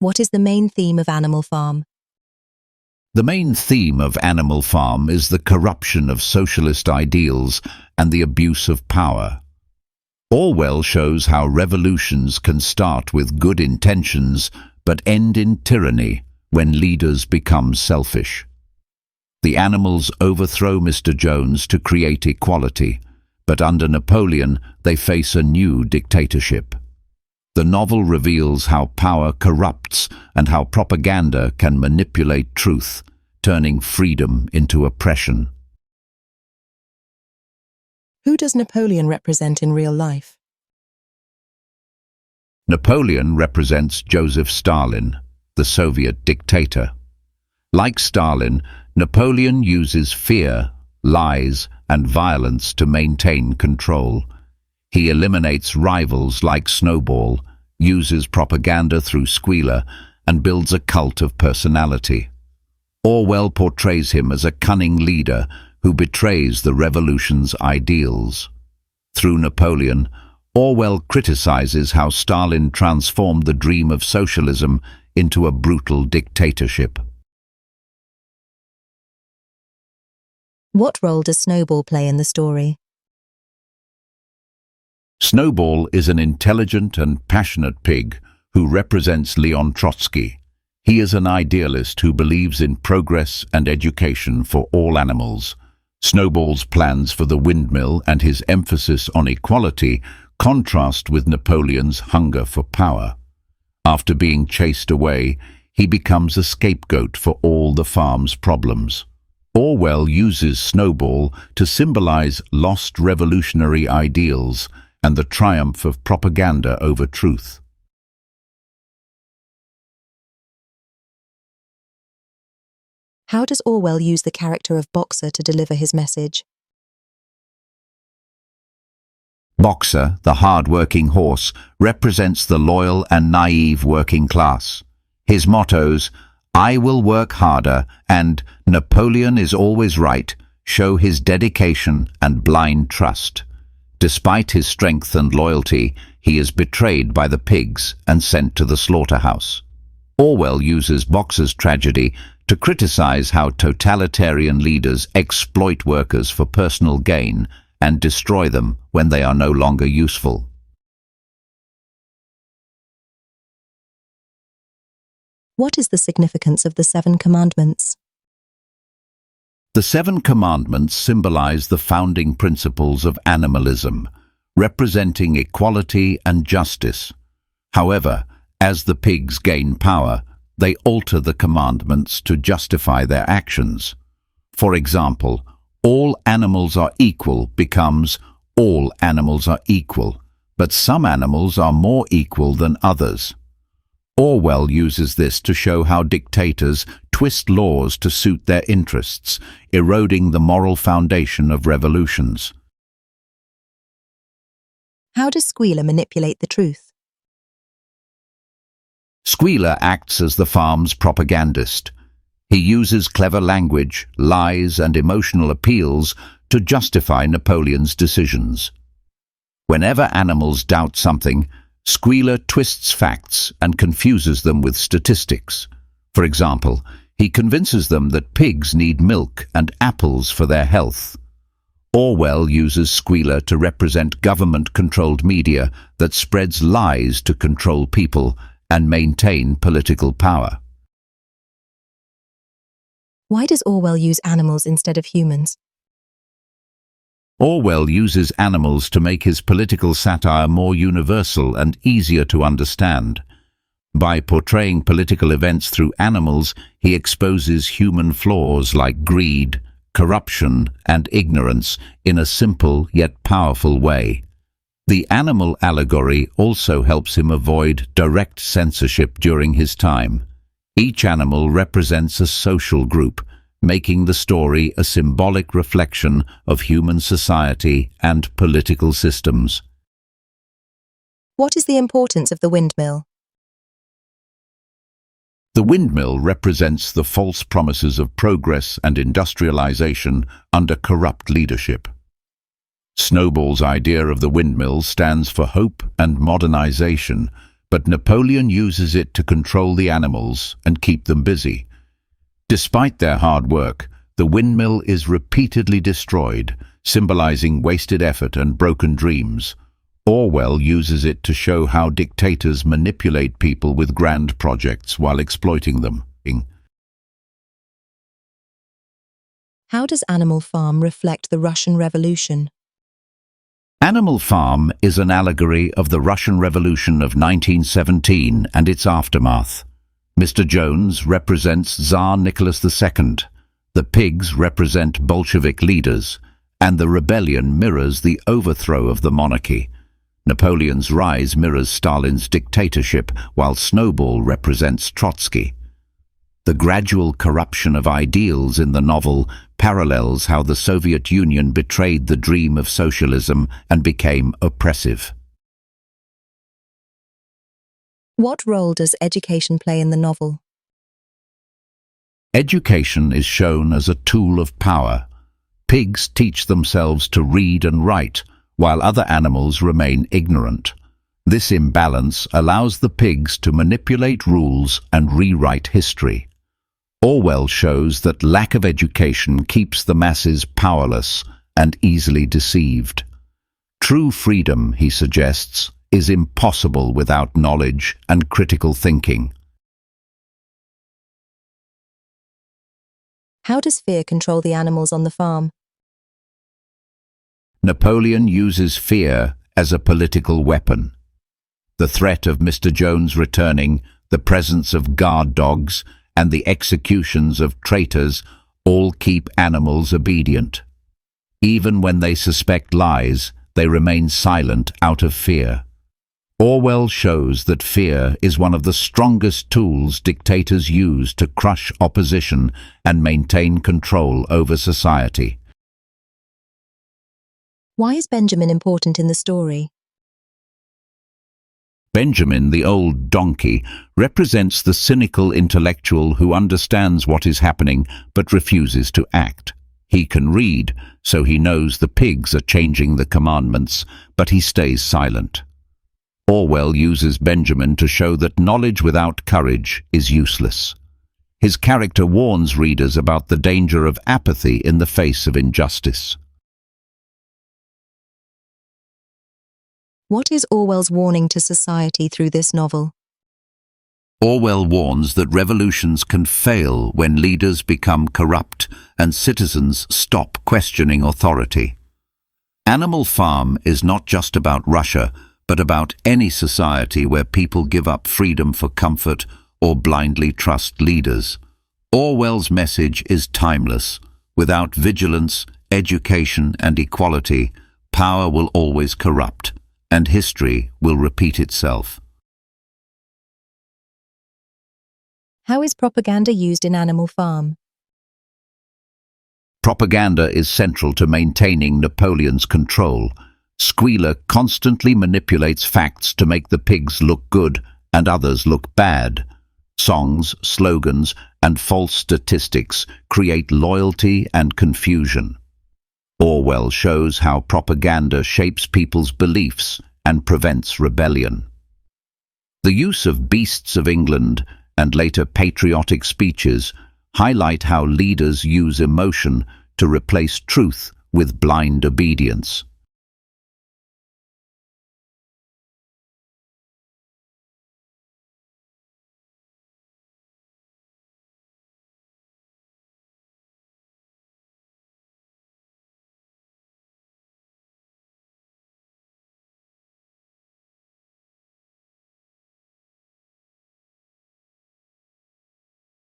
What is the main theme of Animal Farm? The main theme of Animal Farm is the corruption of socialist ideals and the abuse of power. Orwell shows how revolutions can start with good intentions but end in tyranny when leaders become selfish. The animals overthrow Mr. Jones to create equality, but under Napoleon they face a new dictatorship. The novel reveals how power corrupts and how propaganda can manipulate truth, turning freedom into oppression. Who does Napoleon represent in real life? Napoleon represents Joseph Stalin, the Soviet dictator. Like Stalin, Napoleon uses fear, lies, and violence to maintain control. He eliminates rivals like Snowball, uses propaganda through Squealer, and builds a cult of personality. Orwell portrays him as a cunning leader who betrays the revolution's ideals. Through Napoleon, Orwell criticizes how Stalin transformed the dream of socialism into a brutal dictatorship. What role does Snowball play in the story? Snowball is an intelligent and passionate pig who represents Leon Trotsky. He is an idealist who believes in progress and education for all animals. Snowball's plans for the windmill and his emphasis on equality contrast with Napoleon's hunger for power. After being chased away, he becomes a scapegoat for all the farm's problems. Orwell uses Snowball to symbolize lost revolutionary ideals and the triumph of propaganda over truth. How does Orwell use the character of Boxer to deliver his message? Boxer, the hard-working horse, represents the loyal and naive working class. His mottos, "I will work harder" and "Napoleon is always right," show his dedication and blind trust. Despite his strength and loyalty, he is betrayed by the pigs and sent to the slaughterhouse. Orwell uses Boxer's tragedy to criticize how totalitarian leaders exploit workers for personal gain and destroy them when they are no longer useful. What is the significance of the 7 commandments? The 7 commandments symbolize the founding principles of animalism, representing equality and justice. However, as the pigs gain power, they alter the commandments to justify their actions. For example, "all animals are equal" becomes "all animals are equal," but some animals are more equal than others. Orwell uses this to show how dictators twist laws to suit their interests, eroding the moral foundation of revolutions. How does Squealer manipulate the truth? Squealer acts as the farm's propagandist. He uses clever language, lies, and emotional appeals to justify Napoleon's decisions. Whenever animals doubt something, Squealer twists facts and confuses them with statistics. For example, he convinces them that pigs need milk and apples for their health. Orwell uses Squealer to represent government-controlled media that spreads lies to control people and maintain political power. Why does Orwell use animals instead of humans? Orwell uses animals to make his political satire more universal and easier to understand. By portraying political events through animals, he exposes human flaws like greed, corruption, and ignorance in a simple yet powerful way. The animal allegory also helps him avoid direct censorship during his time. Each animal represents a social group, making the story a symbolic reflection of human society and political systems. What is the importance of the windmill? The windmill represents the false promises of progress and industrialization under corrupt leadership. Snowball's idea of the windmill stands for hope and modernization, but Napoleon uses it to control the animals and keep them busy. Despite their hard work, the windmill is repeatedly destroyed, symbolizing wasted effort and broken dreams. Orwell uses it to show how dictators manipulate people with grand projects while exploiting them. How does Animal Farm reflect the Russian Revolution? Animal Farm is an allegory of the Russian Revolution of 1917 and its aftermath. Mr. Jones represents Tsar Nicholas II, the pigs represent Bolshevik leaders, and the rebellion mirrors the overthrow of the monarchy. Napoleon's rise mirrors Stalin's dictatorship, while Snowball represents Trotsky. The gradual corruption of ideals in the novel parallels how the Soviet Union betrayed the dream of socialism and became oppressive. What role does education play in the novel? Education is shown as a tool of power. Pigs teach themselves to read and write, while other animals remain ignorant. This imbalance allows the pigs to manipulate rules and rewrite history. Orwell shows that lack of education keeps the masses powerless and easily deceived. True freedom, he suggests, is impossible without knowledge and critical thinking. How does fear control the animals on the farm? Napoleon uses fear as a political weapon. The threat of Mr. Jones returning, the presence of guard dogs, and the executions of traitors all keep animals obedient. Even when they suspect lies, they remain silent out of fear. Orwell shows that fear is one of the strongest tools dictators use to crush opposition and maintain control over society. Why is Benjamin important in the story? Benjamin, the old donkey, represents the cynical intellectual who understands what is happening but refuses to act. He can read, so he knows the pigs are changing the commandments, but he stays silent. Orwell uses Benjamin to show that knowledge without courage is useless. His character warns readers about the danger of apathy in the face of injustice. What is Orwell's warning to society through this novel? Orwell warns that revolutions can fail when leaders become corrupt and citizens stop questioning authority. Animal Farm is not just about Russia, but about any society where people give up freedom for comfort or blindly trust leaders. Orwell's message is timeless. Without vigilance, education, and equality, power will always corrupt, and history will repeat itself. How is propaganda used in Animal Farm? Propaganda is central to maintaining Napoleon's control. Squealer constantly manipulates facts to make the pigs look good and others look bad. Songs, slogans, and false statistics create loyalty and confusion. Orwell shows how propaganda shapes people's beliefs and prevents rebellion. The use of Beasts of England and later patriotic speeches highlight how leaders use emotion to replace truth with blind obedience.